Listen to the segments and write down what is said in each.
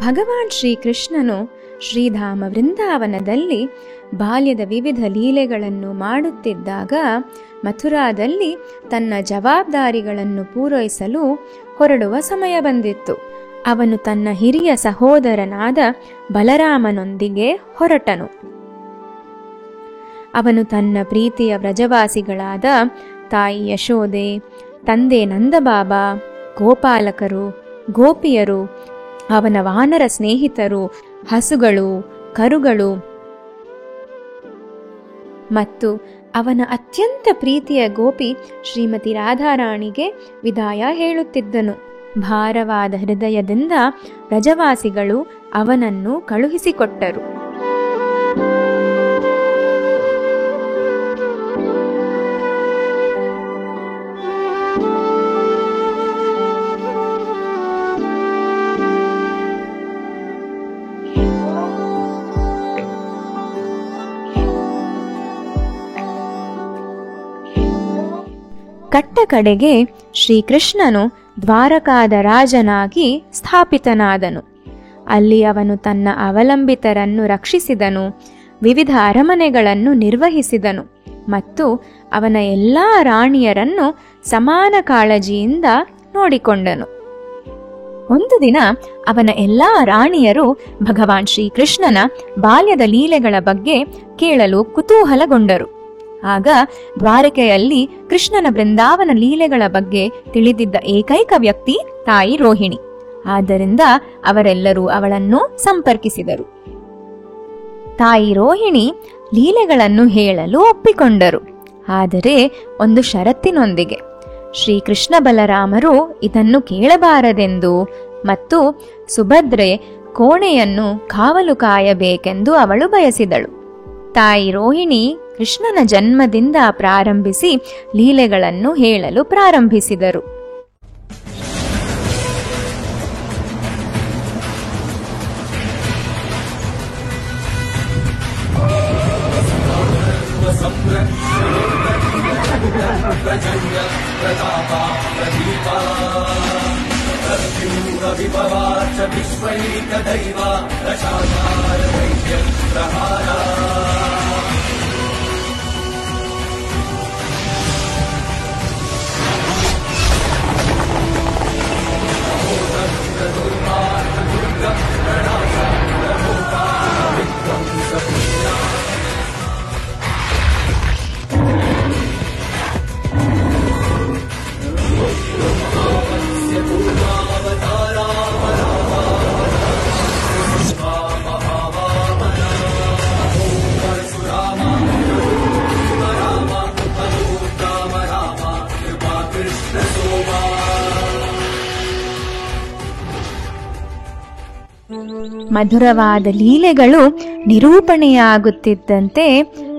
ಭಗವಾನ್ ಶ್ರೀಕೃಷ್ಣನು ಶ್ರೀಧಾಮ ವೃಂದಾವನದಲ್ಲಿ ಬಾಲ್ಯದ ವಿವಿಧ ಲೀಲೆಗಳನ್ನು ಮಾಡುತ್ತಿದ್ದಾಗ ಮಥುರಾದಲ್ಲಿ ತನ್ನ ಜವಾಬ್ದಾರಿಗಳನ್ನು ಪೂರೈಸಲು ಹೊರಡುವ ಸಮಯ ಬಂದಿತ್ತು. ಅವನು ತನ್ನ ಹಿರಿಯ ಸಹೋದರನಾದ ಬಲರಾಮನೊಂದಿಗೆ ಹೊರಟನು. ಅವನು ತನ್ನ ಪ್ರೀತಿಯ ವ್ರಜವಾಸಿಗಳಾದ ತಾಯಿ ಯಶೋದೆ, ತಂದೆ ನಂದಬಾಬಾ, ಗೋಪಾಲಕರು, ಗೋಪಿಯರು, ಅವನ ವಾನರ ಸ್ನೇಹಿತರು, ಹಸುಗಳು, ಕರುಗಳು ಮತ್ತು ಅವನ ಅತ್ಯಂತ ಪ್ರೀತಿಯ ಗೋಪಿ ಶ್ರೀಮತಿ ರಾಧಾರಾಣಿಗೆ ವಿದಾಯ ಹೇಳುತ್ತಿದ್ದನು. ಭಾರವಾದ ಹೃದಯದಿಂದ ವ್ರಜವಾಸಿಗಳು ಅವನನ್ನು ಕಳುಹಿಸಿಕೊಟ್ಟರು. ಕಟ್ಟ ಕಡೆಗೆ ಶ್ರೀಕೃಷ್ಣನು ದ್ವಾರಕಾದ ರಾಜನಾಗಿ ಸ್ಥಾಪಿತನಾದನು. ಅಲ್ಲಿ ಅವನು ತನ್ನ ಅವಲಂಬಿತರನ್ನು ರಕ್ಷಿಸಿದನು, ವಿವಿಧ ಅರಮನೆಗಳನ್ನು ನಿರ್ವಹಿಸಿದನು ಮತ್ತು ಅವನ ಎಲ್ಲಾ ರಾಣಿಯರನ್ನು ಸಮಾನ ಕಾಳಜಿಯಿಂದ ನೋಡಿಕೊಂಡನು. ಒಂದು ದಿನ ಅವನ ಎಲ್ಲಾ ರಾಣಿಯರು ಭಗವಾನ್ ಶ್ರೀಕೃಷ್ಣನ ಬಾಲ್ಯದ ಲೀಲೆಗಳ ಬಗ್ಗೆ ಕೇಳಲು ಕುತೂಹಲಗೊಂಡರು. ಆಗ ದ್ವಾರಕೆಯಲ್ಲಿ ಕೃಷ್ಣನ ಬೃಂದಾವನ ಲೀಲೆಗಳ ಬಗ್ಗೆ ತಿಳಿದಿದ್ದ ಏಕೈಕ ವ್ಯಕ್ತಿ ತಾಯಿ ರೋಹಿಣಿ. ಆದ್ದರಿಂದ ಅವರೆಲ್ಲರೂ ಅವಳನ್ನು ಸಂಪರ್ಕಿಸಿದರು. ತಾಯಿ ರೋಹಿಣಿ ಲೀಲೆಗಳನ್ನು ಹೇಳಲು ಒಪ್ಪಿಕೊಂಡರು, ಆದರೆ ಒಂದು ಷರತ್ತಿನೊಂದಿಗೆ. ಶ್ರೀಕೃಷ್ಣ ಬಲರಾಮರು ಇದನ್ನು ಕೇಳಬಾರದೆಂದು ಮತ್ತು ಸುಭದ್ರೆ ಕೋಣೆಯನ್ನು ಕಾವಲು ಕಾಯಬೇಕೆಂದು ಅವಳು ಬಯಸಿದಳು. ತಾಯಿ ರೋಹಿಣಿ ಕೃಷ್ಣನ ಜನ್ಮದಿಂದ ಪ್ರಾರಂಭಿಸಿ ಲೀಲೆಗಳನ್ನು ಹೇಳಲು ಪ್ರಾರಂಭಿಸಿದರು. ಮಧುರವಾದ ಲೀಲೆಗಳು ನಿರೂಪಣೆಯಾಗುತ್ತಿದ್ದಂತೆ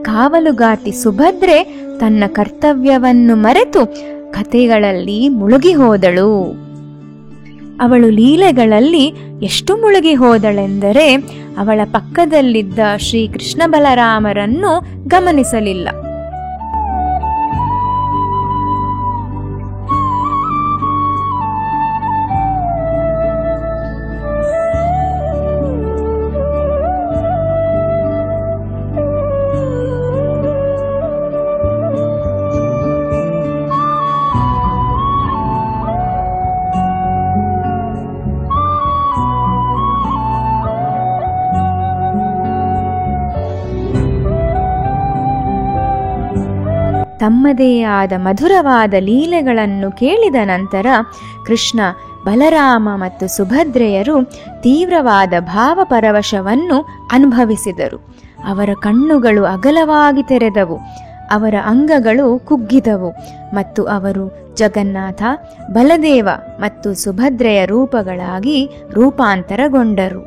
ಕಾವಲುಗಾರ್ತಿ ಸುಭದ್ರೆ ತನ್ನ ಕರ್ತವ್ಯವನ್ನು ಮರೆತು ಕಥೆಗಳಲ್ಲಿ ಮುಳುಗಿ ಹೋದಳು. ಅವಳು ಲೀಲೆಗಳಲ್ಲಿ ಎಷ್ಟು ಮುಳುಗಿ ಹೋದಳೆಂದರೆ ಅವಳ ಪಕ್ಕದಲ್ಲಿದ್ದ ಶ್ರೀಕೃಷ್ಣ ಬಲರಾಮರನ್ನು ಗಮನಿಸಲಿಲ್ಲ. ತಮ್ಮದೇ ಆದ ಮಧುರವಾದ ಲೀಲೆಗಳನ್ನು ಕೇಳಿದ ನಂತರ ಕೃಷ್ಣ, ಬಲರಾಮ ಮತ್ತು ಸುಭದ್ರೆಯರು ತೀವ್ರವಾದ ಭಾವಪರವಶವನ್ನು ಅನುಭವಿಸಿದರು. ಅವರ ಕಣ್ಣುಗಳು ಅಗಲವಾಗಿ ತೆರೆದವು, ಅವರ ಅಂಗಗಳು ಕುಗ್ಗಿದವು ಮತ್ತು ಅವರು ಜಗನ್ನಾಥ, ಬಲದೇವ ಮತ್ತು ಸುಭದ್ರೆಯ ರೂಪಗಳಾಗಿ ರೂಪಾಂತರಗೊಂಡರು.